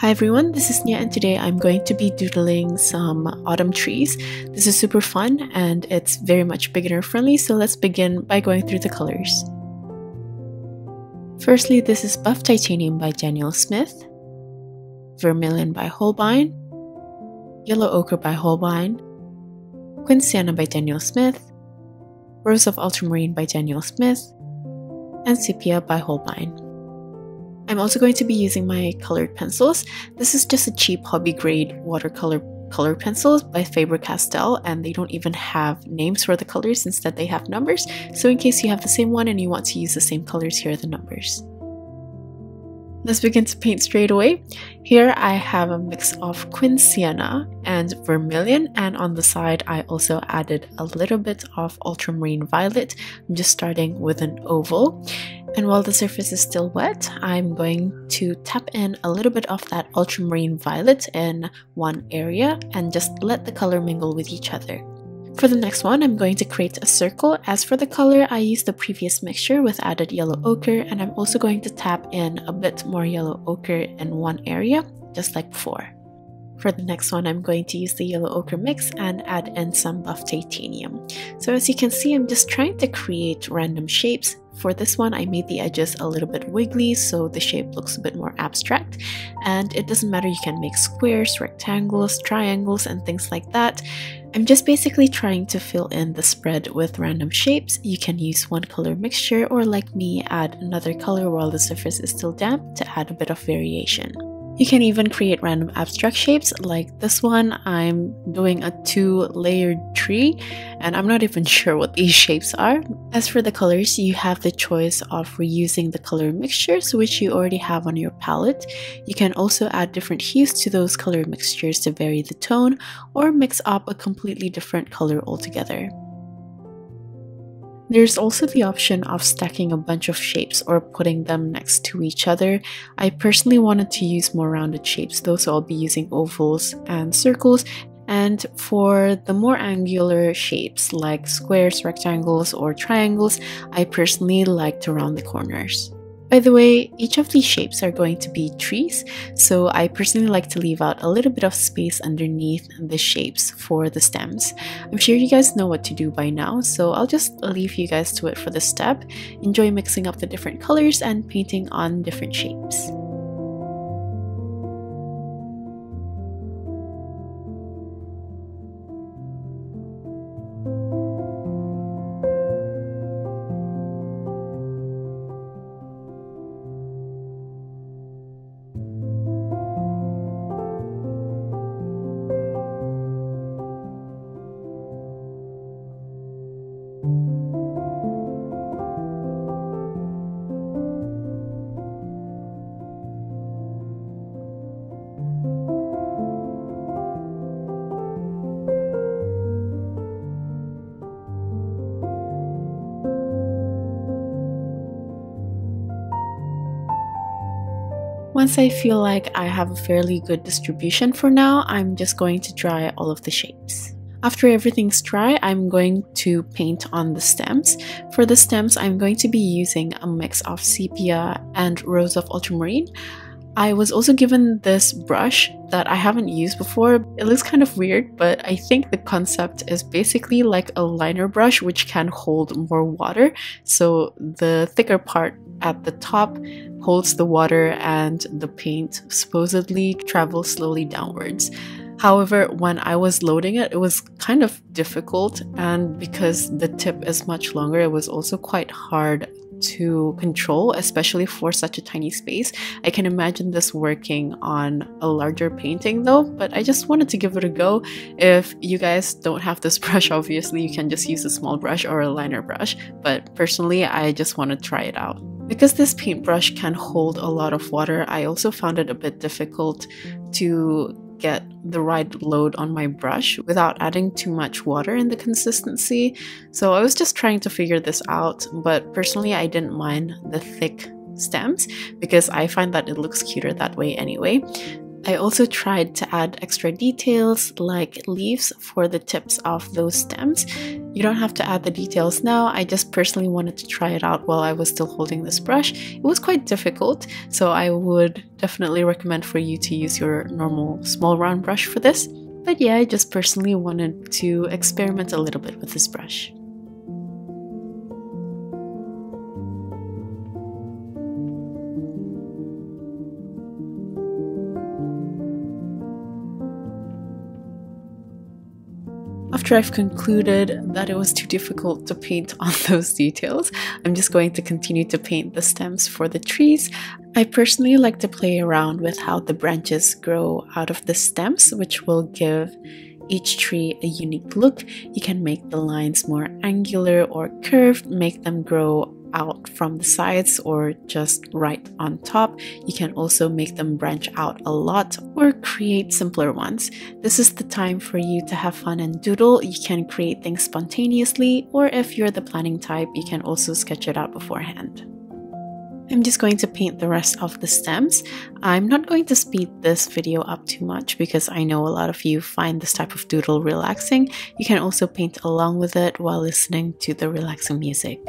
Hi everyone, this is Nia and today I'm going to be doodling some autumn trees. This is super fun and it's very much beginner friendly, so let's begin by going through the colors. Firstly, this is Buff Titanium by Daniel Smith, Vermilion by Holbein, Yellow Ochre by Holbein, Quin Sienna by Daniel Smith, Rose of Ultramarine by Daniel Smith, and Sepia by Holbein. I'm also going to be using my colored pencils. This is just a cheap hobby grade watercolor color pencils by Faber-Castell, and they don't even have names for the colors, instead they have numbers. So in case you have the same one and you want to use the same colors, here are the numbers. Let's begin to paint straight away. Here I have a mix of Quin Sienna and Vermilion, and on the side I also added a little bit of Ultramarine Violet. I'm just starting with an oval. And while the surface is still wet, I'm going to tap in a little bit of that Ultramarine Violet in one area and just let the color mingle with each other. For the next one, I'm going to create a circle. As for the color, I used the previous mixture with added yellow ochre, and I'm also going to tap in a bit more yellow ochre in one area, just like before. For the next one, I'm going to use the yellow ochre mix and add in some buff titanium. So as you can see, I'm just trying to create random shapes. For this one, I made the edges a little bit wiggly so the shape looks a bit more abstract. And it doesn't matter, you can make squares, rectangles, triangles, and things like that. I'm just basically trying to fill in the spread with random shapes. You can use one color mixture, or like me, add another color while the surface is still damp to add a bit of variation. You can even create random abstract shapes like this one. I'm doing a 2-layered tree and I'm not even sure what these shapes are. As for the colors, you have the choice of reusing the color mixtures which you already have on your palette. You can also add different hues to those color mixtures to vary the tone, or mix up a completely different color altogether. There's also the option of stacking a bunch of shapes or putting them next to each other. I personally wanted to use more rounded shapes though, so I'll be using ovals and circles. And for the more angular shapes like squares, rectangles, or triangles, I personally like to round the corners. By the way, each of these shapes are going to be trees, so I personally like to leave out a little bit of space underneath the shapes for the stems. I'm sure you guys know what to do by now, so I'll just leave you guys to it for this step. Enjoy mixing up the different colors and painting on different shapes. Once I feel like I have a fairly good distribution for now, I'm just going to dry all of the shapes. After everything's dry, I'm going to paint on the stems. For the stems, I'm going to be using a mix of sepia and Rose of Ultramarine. I was also given this brush that I haven't used before. It looks kind of weird, but I think the concept is basically like a liner brush which can hold more water. So the thicker part at the top holds the water and the paint supposedly travels slowly downwards. However, when I was loading it, it was kind of difficult, and because the tip is much longer, it was also quite hard to control, especially for such a tiny space. I can imagine this working on a larger painting though, but I just wanted to give it a go. If you guys don't have this brush, obviously you can just use a small brush or a liner brush, but personally I just want to try it out. Because this paintbrush can hold a lot of water, I also found it a bit difficult to get the right load on my brush without adding too much water in the consistency. So I was just trying to figure this out, but personally I didn't mind the thick stems because I find that it looks cuter that way anyway. I also tried to add extra details like leaves for the tips of those stems. You don't have to add the details now. I just personally wanted to try it out while I was still holding this brush. It was quite difficult, so I would definitely recommend for you to use your normal small round brush for this. But yeah, I just personally wanted to experiment a little bit with this brush. After I've concluded that it was too difficult to paint on those details, I'm just going to continue to paint the stems for the trees. I personally like to play around with how the branches grow out of the stems, which will give each tree a unique look. You can make the lines more angular or curved, make them grow out from the sides or just right on top. You can also make them branch out a lot or create simpler ones. This is the time for you to have fun and doodle. You can create things spontaneously, or if you're the planning type, you can also sketch it out beforehand. I'm just going to paint the rest of the stems. I'm not going to speed this video up too much because I know a lot of you find this type of doodle relaxing. You can also paint along with it while listening to the relaxing music.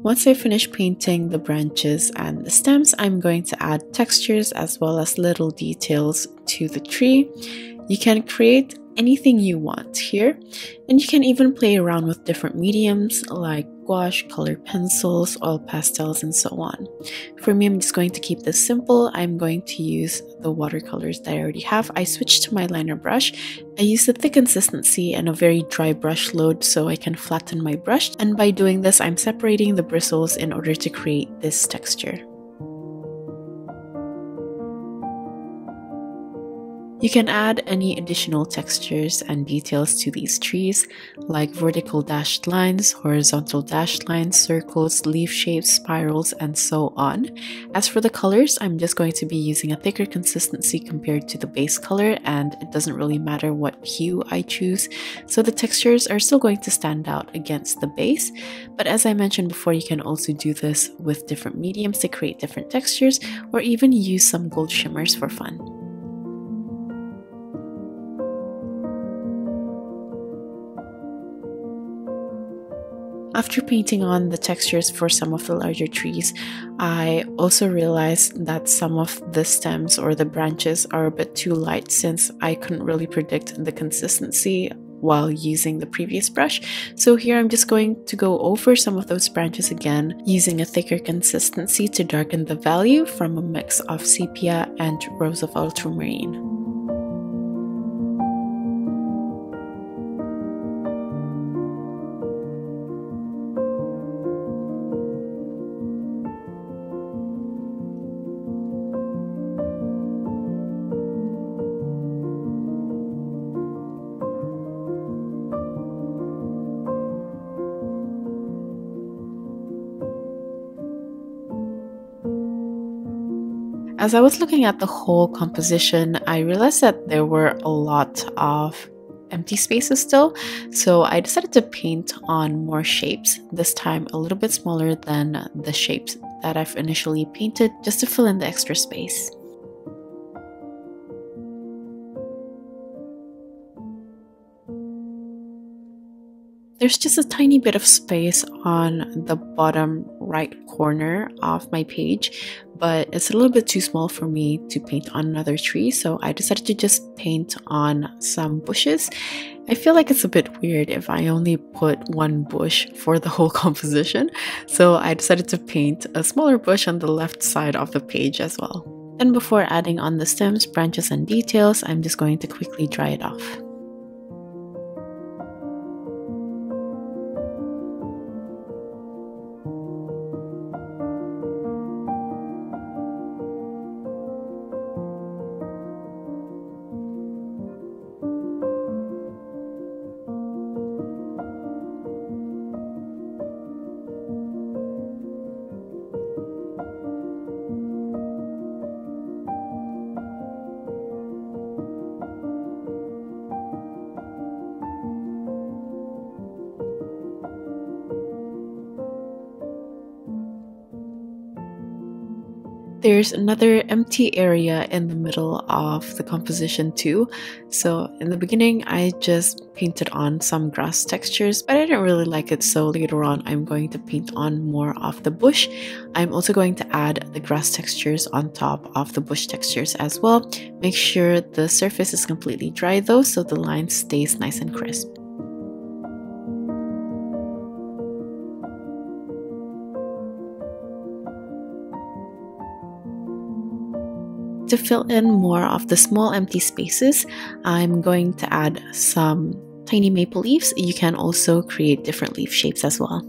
Once I finish painting the branches and the stems, I'm going to add textures as well as little details to the tree. You can create anything you want here, and you can even play around with different mediums like gouache, colored pencils, oil pastels, and so on. For me, I'm just going to keep this simple. I'm going to use the watercolors that I already have. I switched to my liner brush. I use a thick consistency and a very dry brush load so I can flatten my brush, and by doing this, I'm separating the bristles in order to create this texture. You can add any additional textures and details to these trees, like vertical dashed lines, horizontal dashed lines, circles, leaf shapes, spirals, and so on. As for the colors, I'm just going to be using a thicker consistency compared to the base color, and it doesn't really matter what hue I choose, so the textures are still going to stand out against the base. But as I mentioned before, you can also do this with different mediums to create different textures, or even use some gold shimmers for fun. After painting on the textures for some of the larger trees, I also realized that some of the stems or the branches are a bit too light, since I couldn't really predict the consistency while using the previous brush. So here I'm just going to go over some of those branches again, using a thicker consistency to darken the value from a mix of sepia and rose of ultramarine. As I was looking at the whole composition, I realized that there were a lot of empty spaces still, so I decided to paint on more shapes, this time a little bit smaller than the shapes that I've initially painted, just to fill in the extra space. There's just a tiny bit of space on the bottom right corner of my page, but it's a little bit too small for me to paint on another tree, so I decided to just paint on some bushes. I feel like it's a bit weird if I only put one bush for the whole composition, so I decided to paint a smaller bush on the left side of the page as well. Then before adding on the stems, branches, and details, I'm just going to quickly dry it off. There's another empty area in the middle of the composition too. So in the beginning, I just painted on some grass textures, but I didn't really like it, so later on I'm going to paint on more of the bush. I'm also going to add the grass textures on top of the bush textures as well. Make sure the surface is completely dry though, so the line stays nice and crisp. To fill in more of the small empty spaces, I'm going to add some tiny maple leaves. You can also create different leaf shapes as well.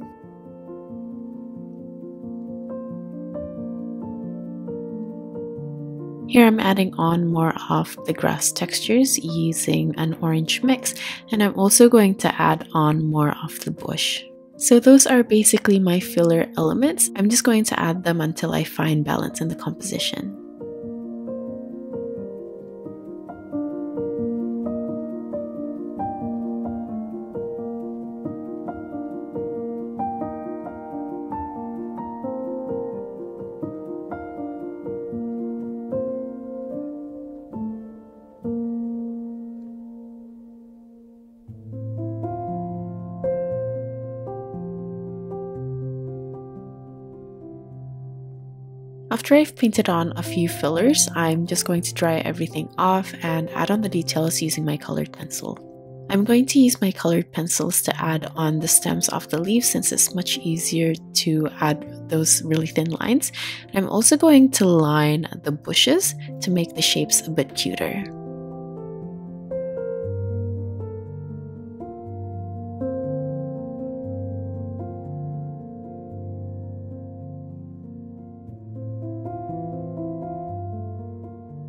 Here I'm adding on more of the grass textures using an orange mix, and I'm also going to add on more of the bush. So those are basically my filler elements. I'm just going to add them until I find balance in the composition. After I've painted on a few fillers, I'm just going to dry everything off and add on the details using my colored pencil. I'm going to use my colored pencils to add on the stems of the leaves, since it's much easier to add those really thin lines. I'm also going to line the bushes to make the shapes a bit cuter.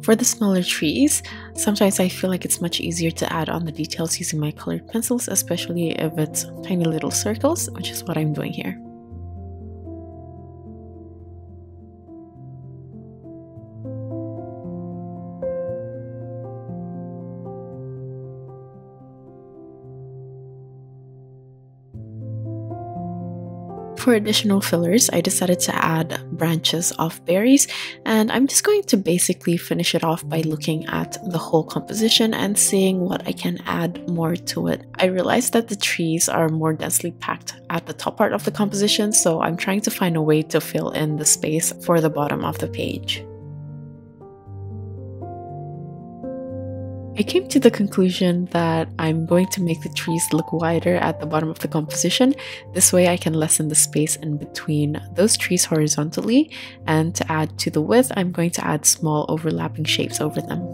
For the smaller trees, sometimes I feel like it's much easier to add on the details using my colored pencils, especially if it's tiny little circles, which is what I'm doing here. For additional fillers, I decided to add branches of berries, and I'm just going to basically finish it off by looking at the whole composition and seeing what I can add more to it. I realized that the trees are more densely packed at the top part of the composition, so I'm trying to find a way to fill in the space for the bottom of the page. I came to the conclusion that I'm going to make the trees look wider at the bottom of the composition. This way I can lessen the space in between those trees horizontally, and to add to the width, I'm going to add small overlapping shapes over them.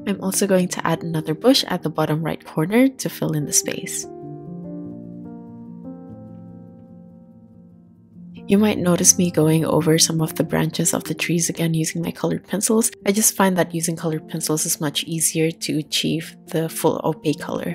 I'm also going to add another bush at the bottom right corner to fill in the space. You might notice me going over some of the branches of the trees again using my colored pencils. I just find that using colored pencils is much easier to achieve the full opaque color.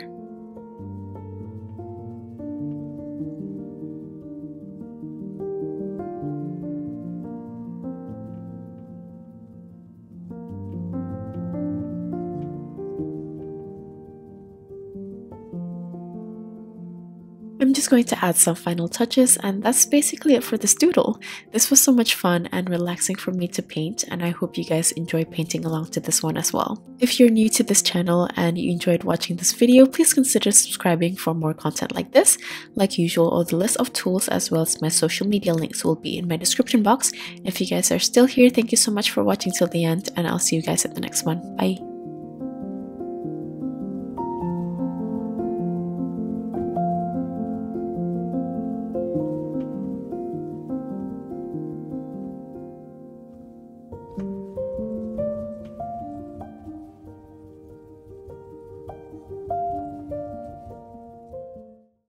I'm just going to add some final touches, and that's basically it for this doodle. This was so much fun and relaxing for me to paint, and I hope you guys enjoy painting along to this one as well. If you're new to this channel and you enjoyed watching this video, please consider subscribing for more content like this. Like usual, all the list of tools as well as my social media links will be in my description box. If you guys are still here, thank you so much for watching till the end, and I'll see you guys at the next one. Bye!